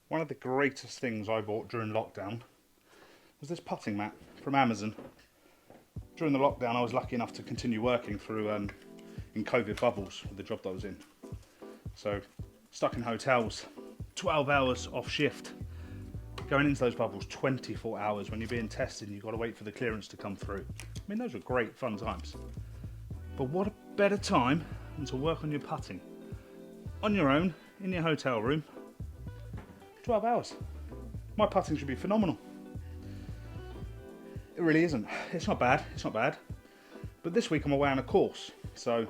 One of the greatest things I bought during lockdown was this putting mat from Amazon. During the lockdown, I was lucky enough to continue working through in COVID bubbles with the job that I was in. So, stuck in hotels, 12 hours off shift, going into those bubbles 24 hours. When you're being tested, you've got to wait for the clearance to come through. I mean, those were great fun times. But what a better time than to work on your putting on your own in your hotel room. 12 hours. My putting should be phenomenal. It really isn't. It's not bad. But this week I'm away on a course, so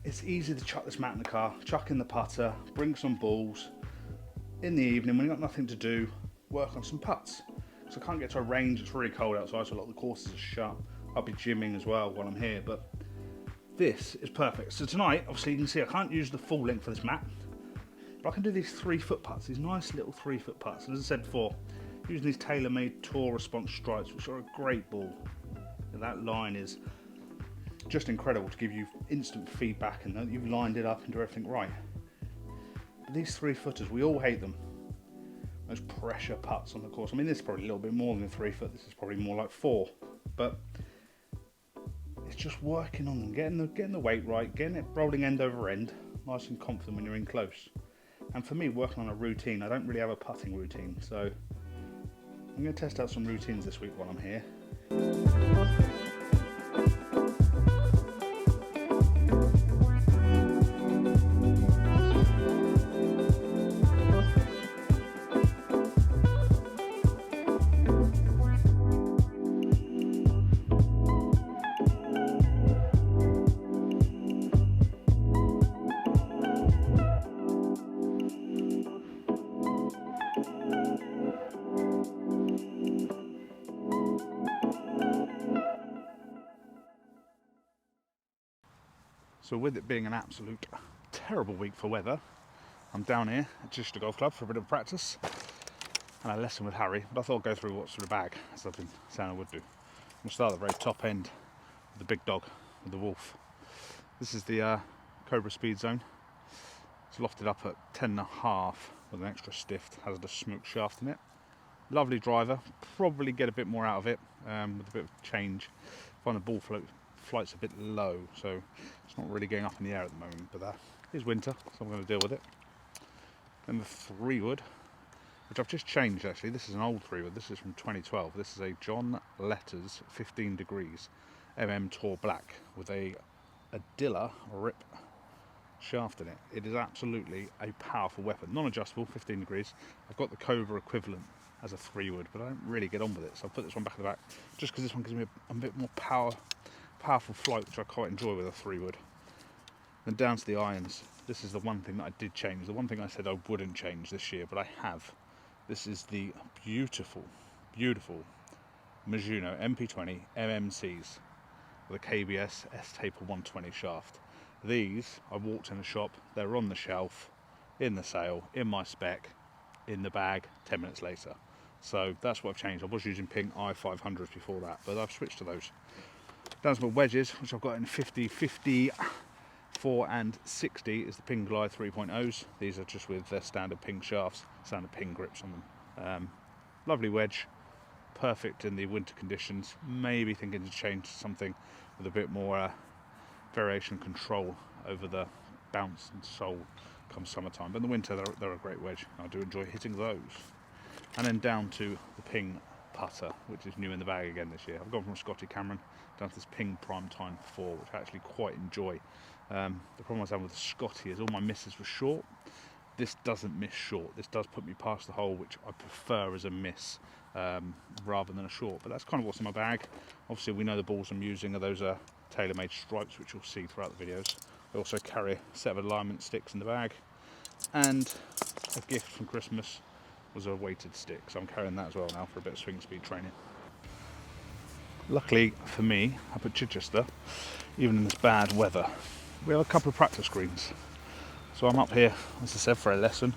it's easy to chuck this mat in the car, chuck in the putter, bring some balls. In the evening, when you've got nothing to do, work on some putts. So I can't get to a range, it's really cold outside, so a lot of the courses are shut. I'll be gymming as well while I'm here, but this is perfect. So tonight, obviously you can see I can't use the full length of this mat, but I can do these 3-foot putts, these nice little 3-foot putts. And as I said before, using these tailor-made tour response stripes, which are a great ball. And that line is just incredible to give you instant feedback and that you've lined it up and do everything right. But these 3-footers, we all hate them. Those pressure putts on the course. I mean, this is probably a little bit more than a 3-foot. This is probably more like 4. But it's just working on them, getting the weight right, getting it rolling end over end, nice and confident when you're in close. And for me, working on a routine, I don't really have a putting routine, so I'm going to test out some routines this week while I'm here. So with it being an absolute terrible week for weather, I'm down here at Chichester Golf Club for a bit of practice and a lesson with Harry, but I thought I'd go through what's in the bag, as I've been saying I would do. We'll start at the very top end with the big dog, with the wolf. This is the Cobra Speed Zone. It's lofted up at 10.5 with an extra stiff hazardous smoke shaft in it. Lovely driver, probably get a bit more out of it with a bit of change. Find the ball flight's a bit low, so it's not really going up in the air at the moment, but it is winter, so I'm going to deal with it. Then the 3-wood, which I've just changed actually. This is an old 3-wood, this is from 2012. This is a John Letters 15 degrees Tour Black with a Adilla Rip shaft in it. It is absolutely a powerful weapon, non-adjustable, 15 degrees. I've got the Cobra equivalent as a 3-wood, but I don't really get on with it, so I'll put this one back at the back just because this one gives me a bit more powerful flight, which I quite enjoy with a 3-wood. Then down to the irons. This is the one thing that I did change, the one thing I said I wouldn't change this year, but I have. This is the beautiful Mizuno MP20 MMCs with a KBS S-Taper 120 shaft. These, I walked in the shop, they're on the shelf, in the sale, in my spec, in the bag, 10 minutes later. So that's what I've changed. I was using pink i500s before that, but I've switched to those. Down to my wedges, which I've got in 50, 54 and 60 is the Ping Glide 3.0s. These are just with their standard Ping shafts, standard Ping grips on them. Lovely wedge, perfect in the winter conditions. Maybe thinking to change to something with a bit more variation control over the bounce and sole come summertime. But in the winter they're a great wedge. I do enjoy hitting those. And then down to the Ping putter, which is new in the bag again this year. I've gone from Scotty Cameron down to this Ping Primetime 4, which I actually quite enjoy. The problem I was having with the Scotty is all my misses were short. This doesn't miss short. This does put me past the hole, which I prefer as a miss rather than a short. But that's kind of what's in my bag. Obviously, we know the balls I'm using are those tailor-made stripes, which you'll see throughout the videos. I also carry a set of alignment sticks in the bag, and a gift from Christmas was a weighted stick, so I'm carrying that as well now for a bit of swing speed training. Luckily for me, up at Chichester, even in this bad weather, we have a couple of practice greens. So I'm up here, as I said, for a lesson.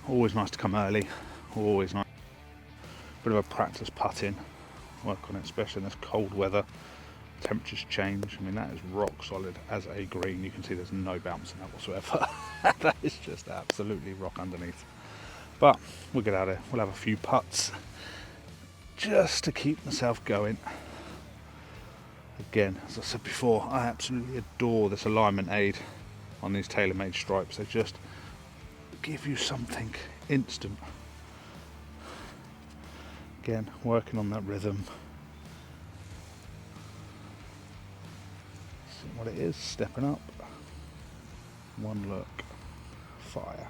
Always nice to come early, always nice. Bit of a practice putting, work on it, especially in this cold weather. Temperatures change. I mean, that is rock solid as a green. You can see there's no bounce in that whatsoever. That is just absolutely rock underneath. But we'll get out of here. We'll have a few putts just to keep myself going. Again, as I said before, I absolutely adore this alignment aid on these TaylorMade stripes. They just give you something instant. Again, working on that rhythm. See what it is, stepping up. One look, fire.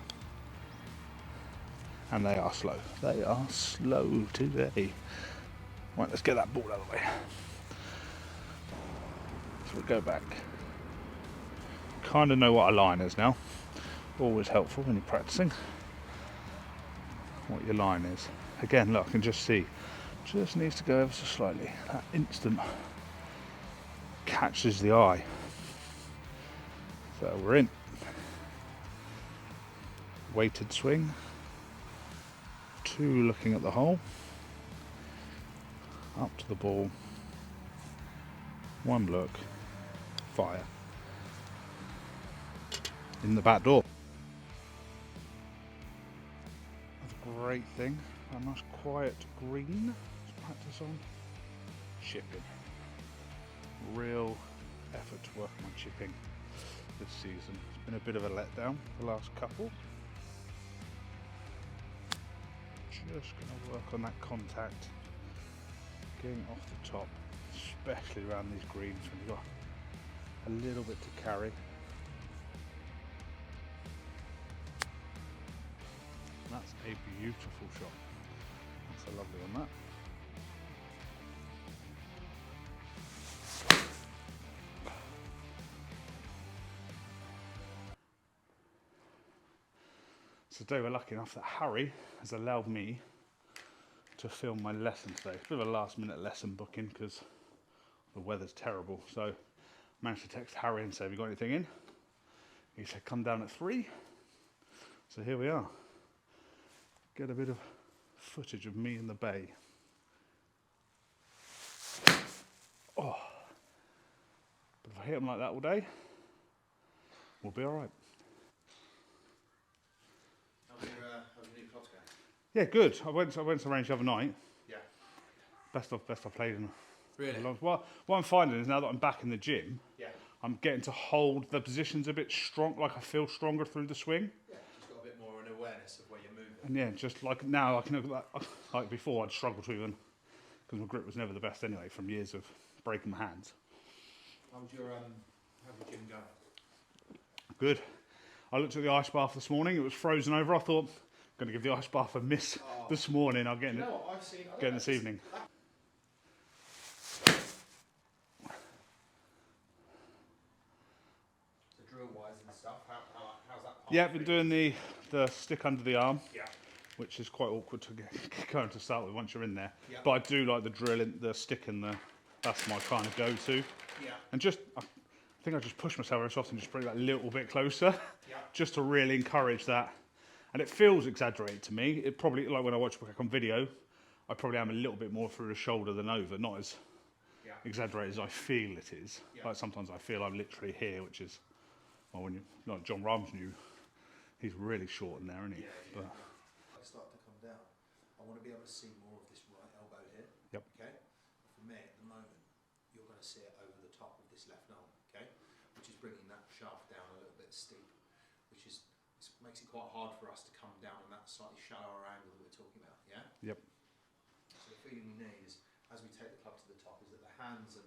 And they are slow. They are slow today. Right, let's get that ball out of the way. So we'll go back. Kind of know what a line is now. Always helpful when you're practicing. What your line is. Again, look, I can just see. Just needs to go ever so slightly. That instant catches the eye. So we're in. Weighted swing. 2 looking at the hole. Up to the ball. 1 look. Fire. In the back door. That's a great thing. A nice quiet green to practice on. Chipping. Real effort to work on my chipping this season. It's been a bit of a letdown the last couple. Just going to work on that contact. Getting off the top, especially around these greens when you've got a little bit to carry. That's a beautiful shot. That's a lovely one, that. So today we're lucky enough that Harry has allowed me to film my lesson today. It's a bit of a last minute lesson booking because the weather's terrible. So I managed to text Harry and say, have you got anything in? He said, come down at 3. So here we are. Get a bit of footage of me in the bay. Oh, but if I hit them like that all day, we'll be all right. How's your new clubs going? Yeah, good. I went to range the other night. Yeah. Best I've played in Really? a long. Well, what I'm finding is now that I'm back in the gym, Yeah. I'm getting to hold the positions a bit strong. Like I feel stronger through the swing. Yeah. Just got a bit more an awareness of where you're moving. And yeah, just like now I can like before I'd struggle to even because my grip was never the best anyway from years of breaking my hands. How's your gym going? Good. I looked at the ice bath this morning. It was frozen over. I thought I'm going to give the ice bath a miss this morning. I'll get in it. You know what I've seen? Get this evening. The drill wise and stuff. How's that? Yeah, been doing the stick under the arm. Yeah. Which is quite awkward to get going to start with once you're in there. Yeah. But I do like the drill, the stick, and that's my kind of go-to. Yeah. And just, I think I just push myself every so often, just bring that a little bit closer, Yeah. just to really encourage that. And it feels exaggerated to me. It probably, like when I watch back on video, I probably am a little bit more through the shoulder than over, not as exaggerated as I feel it is. Yeah. Like sometimes I feel I'm literally here, which is, well, when you, like John Rahm's new, he's really short in there, isn't he? Yeah. But, I start to come down. I want to be able to see more of this right elbow here. Yep. Okay. For me, at the moment, you're going to see it over the top of this left arm. Okay. Which is bringing that shaft down a little bit steep, which is makes it quite hard for us to come down on that slightly shallower angle that we're talking about. Yeah. Yep. So the feeling we need is, as we take the club to the top, is that the hands and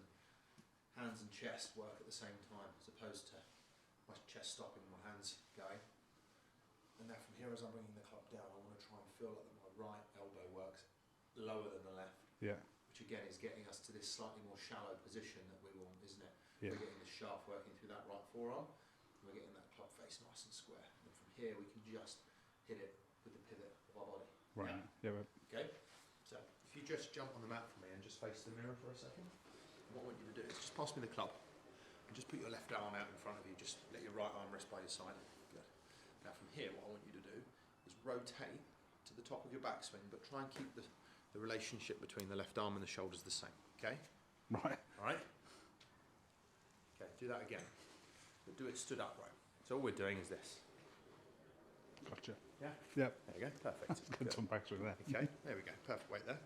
chest work at the same time, as opposed to my chest stopping and my hands going. And now from here, as I'm bringing the club down, I want to try and feel like that my right elbow works lower than the left. yeah. Which again is getting us to this slightly more shallow position that we want, isn't it? Yeah. We're getting the shaft working through that right forearm, and we're getting that club face nice and square. And from here, we can just hit it with the pivot of our body. Right. Yeah. Right. Okay? So if you just jump on the mat for me and just face the mirror for a second, what I want you to do is just pass me the club and just put your left arm out in front of you. Just let your right arm rest by your side. Good. Now from here, what I want you to do is rotate to the top of your backswing, but try and keep the relationship between the left arm and the shoulders the same. Okay? Right. All right? Okay, do that again. But do it stood upright. So all we're doing is this. Gotcha. Gotcha. Yeah? Yep. There you go, perfect. Good to unpack through there. Okay, there we go, perfect weight there.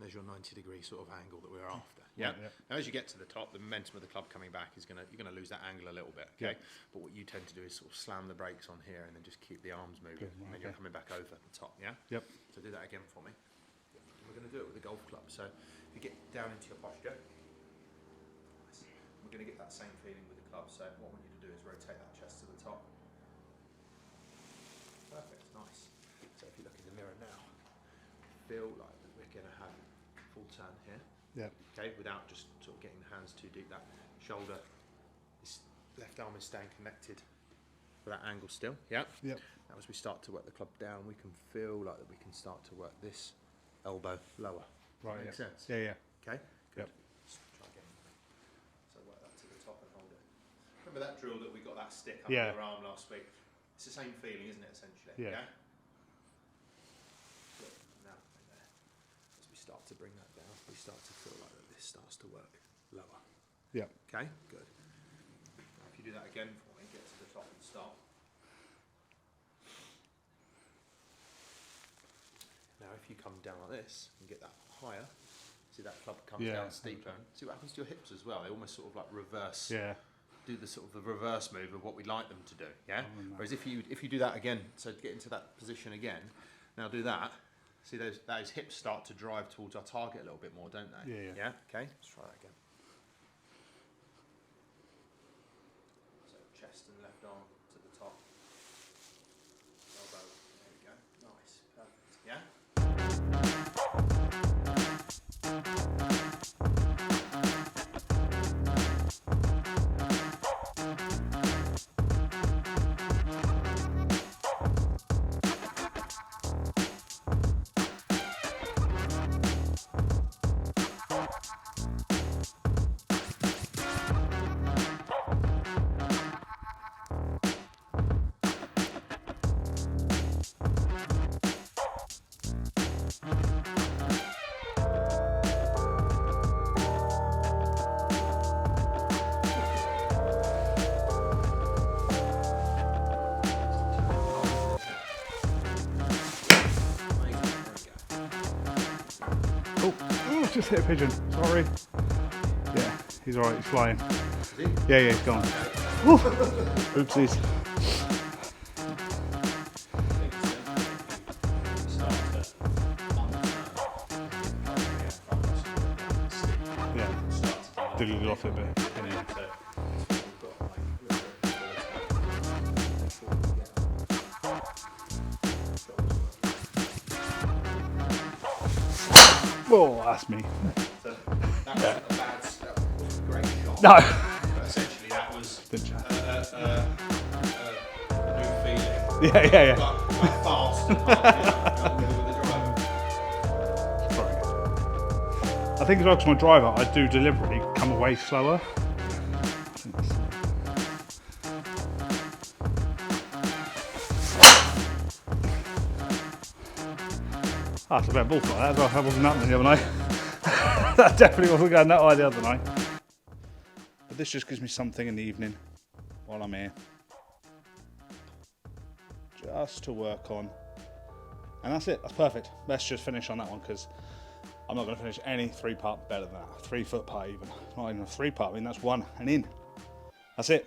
There's your 90-degree sort of angle that we're after. Yeah. Yeah. Now, as you get to the top, the momentum of the club coming back is you're gonna lose that angle a little bit. Okay. Yeah. But what you tend to do is sort of slam the brakes on here and then just keep the arms moving, Good, and then you're coming back over the top. Yeah. Yep. So do that again for me. And we're gonna do it with the golf club. So if you get down into your posture, nice. We're gonna get that same feeling with the club. So what I want you to do is rotate that chest to the top. Perfect. Nice. So if you look in the mirror now, feel like we're gonna have full turn here. Yep. Okay, without just sort of getting the hands too deep. That shoulder, this left arm is staying connected with that angle still. Yeah. Yep. Now as we start to work the club down, we can feel like that we can start to work this elbow lower. Right. Makes sense. Yeah. Okay. Good. Yep. Let's try again. So work that to the top and hold it. Remember that drill that we got that stick up Yeah. your arm last week? It's the same feeling, isn't it? Essentially. Yeah. Good. Now there. As we start to bring that down, we start to feel like that this starts to work lower. Yep. Okay, good. Now if you do that again for me, get to the top and stop. Now if you come down like this and get that higher, see that club comes Yeah. down steeper. See what happens to your hips as well? They almost sort of like reverse. Yeah. Do the sort of the reverse move of what we'd like them to do. Yeah. Oh, no. Whereas if you do that again, so get into that position again. Now do that. See those hips start to drive towards our target a little bit more, don't they? Yeah. Yeah. Okay. Let's try that again. So chest and left arm to the top. Elbow. There we go. Nice. Perfect. Yeah. Oh, just hit a pigeon. Sorry. Yeah, he's alright. He's flying. Is he? Yeah, he's gone. Woo. Oopsies. Yeah. Diddled off it a bit. Yeah. Oh, that's me. So that wasn't a bad step. It was a great shot. No. But essentially that was Didn't you? new feeling. Yeah. Like fast and hard, with the driver. Very good. I think as well, because my driver, I do deliberately come away slower. I think that's- Ah, it's a better ball flight. That wasn't happening the other night. That definitely wasn't going that way the other night. But this just gives me something in the evening while I'm here. Just to work on. And that's it. That's perfect. Let's just finish on that one because I'm not going to finish any 3-putt better than that. 3-foot putt even. Not even a 3-putt. I mean, that's one and in. That's it.